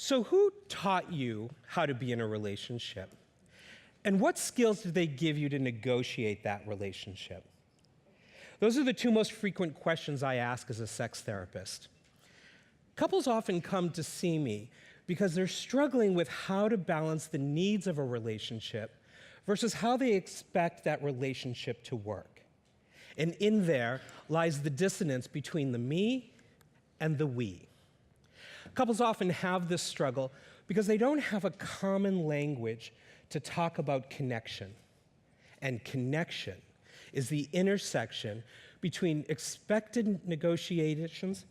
So who taught you how to be in a relationship? And what skills did they give you to negotiate that relationship? Those are the two most frequent questions I ask as a sex therapist. Couples often come to see me because they're struggling with how to balance the needs of a relationship versus how they expect that relationship to work. And in there lies the dissonance between the me and the we. Couples often have this struggle because they don't have a common language to talk about connection. And connection is the intersection between expected negotiations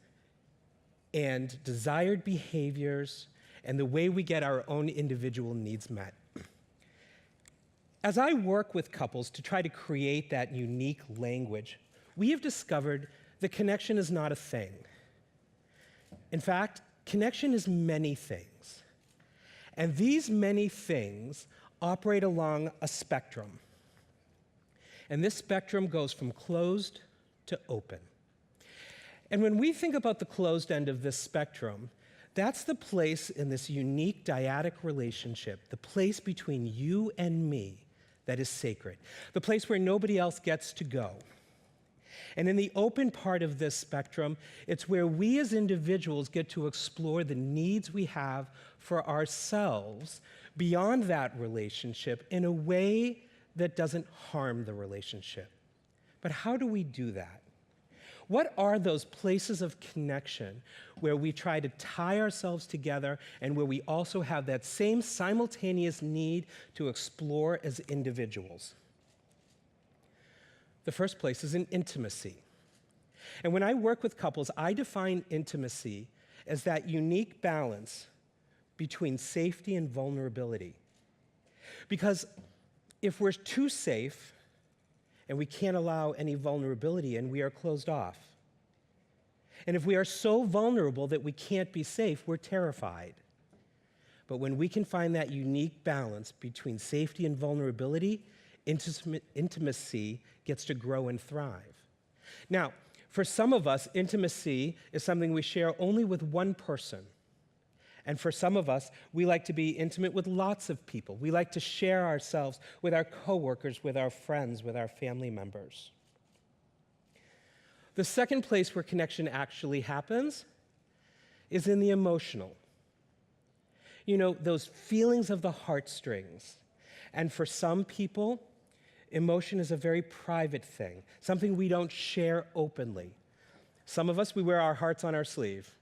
and desired behaviors and the way we get our own individual needs met. As I work with couples to try to create that unique language, we have discovered that connection is not a thing. In fact, connection is many things. And these many things operate along a spectrum. And this spectrum goes from closed to open. And when we think about the closed end of this spectrum, that's the place in this unique dyadic relationship, the place between you and me that is sacred, the place where nobody else gets to go. And in the open part of this spectrum, it's where we as individuals get to explore the needs we have for ourselves beyond that relationship in a way that doesn't harm the relationship. But how do we do that? What are those places of connection where we try to tie ourselves together and where we also have that same simultaneous need to explore as individuals? The first place is in intimacy. And when I work with couples, I define intimacy as that unique balance between safety and vulnerability. Because if we're too safe and we can't allow any vulnerability in, we are closed off. And if we are so vulnerable that we can't be safe, we're terrified. But when we can find that unique balance between safety and vulnerability, intimacy gets to grow and thrive. Now, for some of us, intimacy is something we share only with one person. And for some of us, we like to be intimate with lots of people. We like to share ourselves with our coworkers, with our friends, with our family members. The second place where connection actually happens is in the emotional. You know, those feelings of the heartstrings. And for some people, emotion is a very private thing, something we don't share openly. Some of us, we wear our hearts on our sleeve,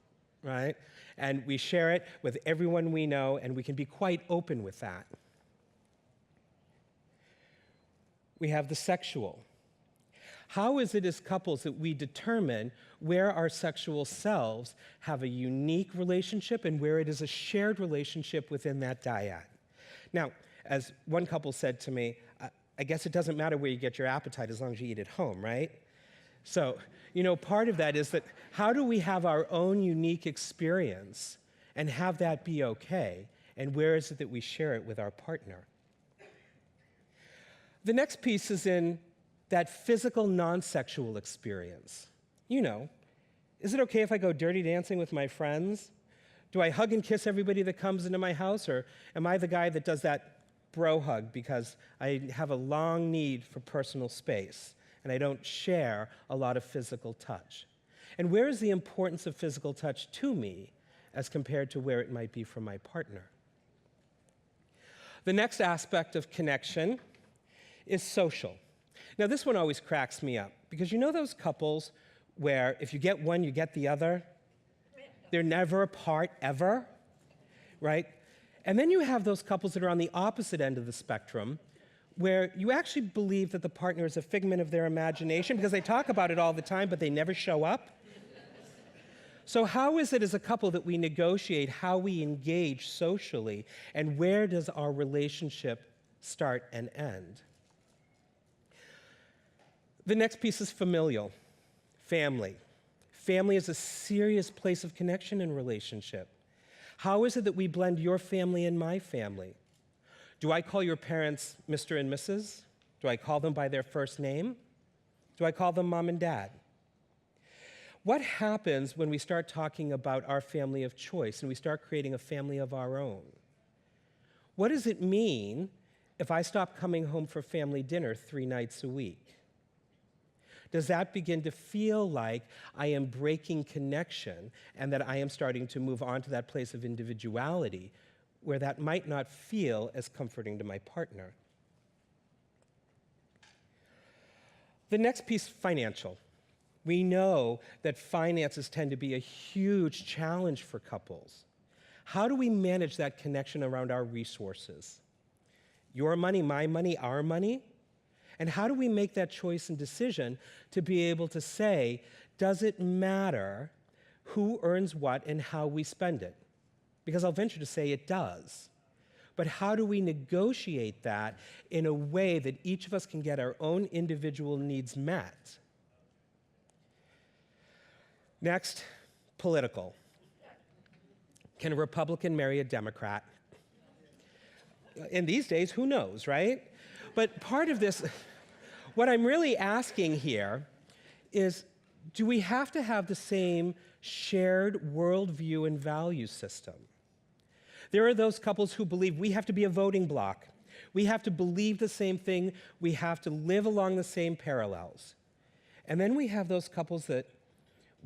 right? And we share it with everyone we know, and we can be quite open with that. We have the sexual. How is it as couples that we determine where our sexual selves have a unique relationship and where it is a shared relationship within that dyad? Now, as one couple said to me, I guess it doesn't matter where you get your appetite as long as you eat at home, right? So, you know, part of that is that how do we have our own unique experience and have that be okay? And where is it that we share it with our partner? The next piece is in that physical, non-sexual experience. You know, is it okay if I go dirty dancing with my friends? Do I hug and kiss everybody that comes into my house? Or am I the guy that does that bro hug because I have a long need for personal space and I don't share a lot of physical touch? And where is the importance of physical touch to me as compared to where it might be for my partner? The next aspect of connection is social. Now, this one always cracks me up because you know those couples where if you get one, you get the other? They're never apart, ever, right? And then you have those couples that are on the opposite end of the spectrum where you actually believe that the partner is a figment of their imagination because they talk about it all the time, but they never show up. So how is it as a couple that we negotiate how we engage socially, and where does our relationship start and end? The next piece is familial, family. Family is a serious place of connection and relationship. How is it that we blend your family and my family? Do I call your parents Mr. and Mrs.? Do I call them by their first name? Do I call them mom and dad? What happens when we start talking about our family of choice and we start creating a family of our own? What does it mean if I stop coming home for family dinner 3 nights a week? Does that begin to feel like I am breaking connection and that I am starting to move on to that place of individuality where that might not feel as comforting to my partner? The next piece, financial. We know that finances tend to be a huge challenge for couples. How do we manage that connection around our resources? Your money, my money, our money? And how do we make that choice and decision to be able to say, does it matter who earns what and how we spend it? Because I'll venture to say it does. But how do we negotiate that in a way that each of us can get our own individual needs met? Next, political. Can a Republican marry a Democrat? In these days, who knows, right? But part of this, what I'm really asking here is, do we have to have the same shared worldview and value system? There are those couples who believe we have to be a voting bloc. We have to believe the same thing. We have to live along the same parallels. And then we have those couples that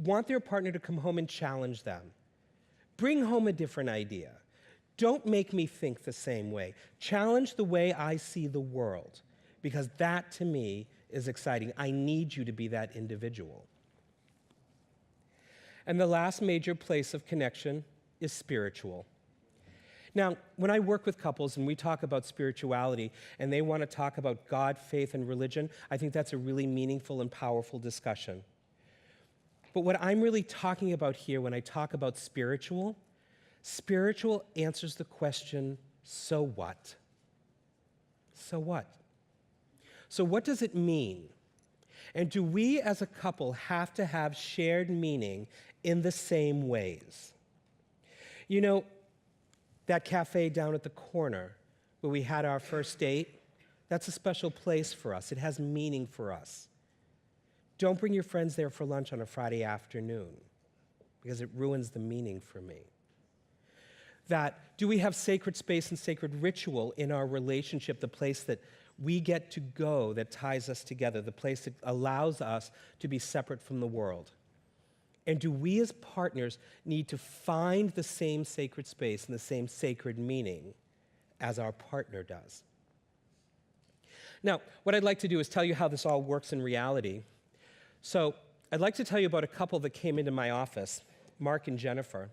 want their partner to come home and challenge them. Bring home a different idea. Don't make me think the same way. Challenge the way I see the world, because that, to me, is exciting. I need you to be that individual. And the last major place of connection is spiritual. Now, when I work with couples and we talk about spirituality and they want to talk about God, faith, and religion, I think that's a really meaningful and powerful discussion. But what I'm really talking about here when I talk about spiritual answers the question, so what? So what? So what does it mean? And do we as a couple have to have shared meaning in the same ways? You know, that cafe down at the corner where we had our first date, that's a special place for us. It has meaning for us. Don't bring your friends there for lunch on a Friday afternoon, because it ruins the meaning for me. That, do we have sacred space and sacred ritual in our relationship, the place that we get to go that ties us together, the place that allows us to be separate from the world? And do we as partners need to find the same sacred space and the same sacred meaning as our partner does? Now, what I'd like to do is tell you how this all works in reality. So I'd like to tell you about a couple that came into my office, Mark and Jennifer.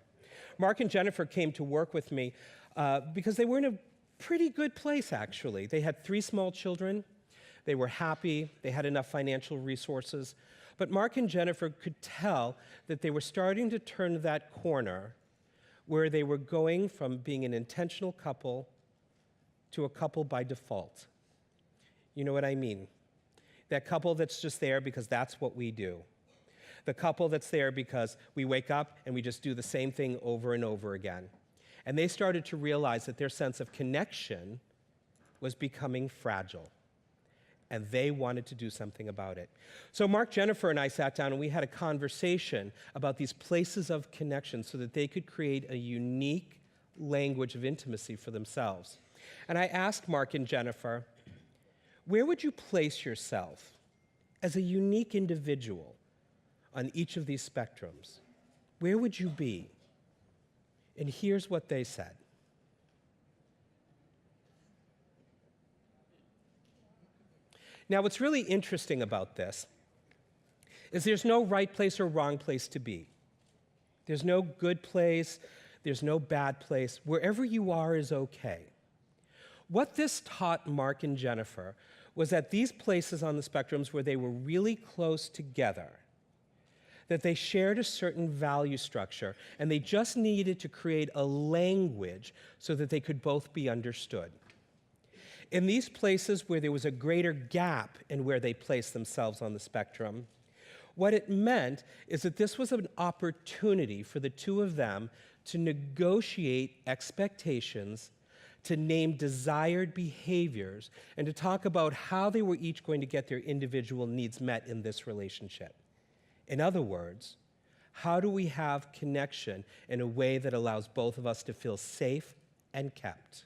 Mark and Jennifer came to work with me because they were in a pretty good place, actually. They had 3 small children. They were happy. They had enough financial resources. But Mark and Jennifer could tell that they were starting to turn that corner where they were going from being an intentional couple to a couple by default. You know what I mean? That couple that's just there because that's what we do. The couple that's there because we wake up and we just do the same thing over and over again. And they started to realize that their sense of connection was becoming fragile. And they wanted to do something about it. So Mark, Jennifer, and I sat down and we had a conversation about these places of connection so that they could create a unique language of intimacy for themselves. And I asked Mark and Jennifer, where would you place yourself as a unique individual on each of these spectrums? Where would you be? And here's what they said. Now, what's really interesting about this is there's no right place or wrong place to be. There's no good place, there's no bad place. Wherever you are is okay. What this taught Mark and Jennifer was that these places on the spectrums where they were really close together, that they shared a certain value structure, and they just needed to create a language so that they could both be understood. In these places where there was a greater gap in where they placed themselves on the spectrum, what it meant is that this was an opportunity for the two of them to negotiate expectations, to name desired behaviors, and to talk about how they were each going to get their individual needs met in this relationship. In other words, How do we have connection in a way that allows both of us to feel safe and kept?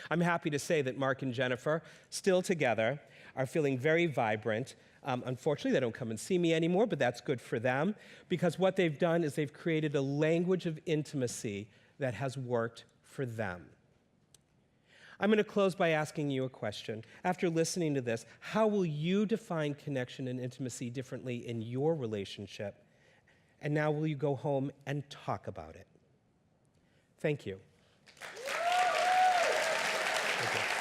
I'm happy to say that Mark and Jennifer, still together, are feeling very vibrant. Unfortunately, they don't come and see me anymore, but that's good for them, because what they've done is they've created a language of intimacy that has worked for them. I'm going to close by asking you a question. After listening to this, how will you define connection and intimacy differently in your relationship? And now will you go home and talk about it? Thank you. Thank you.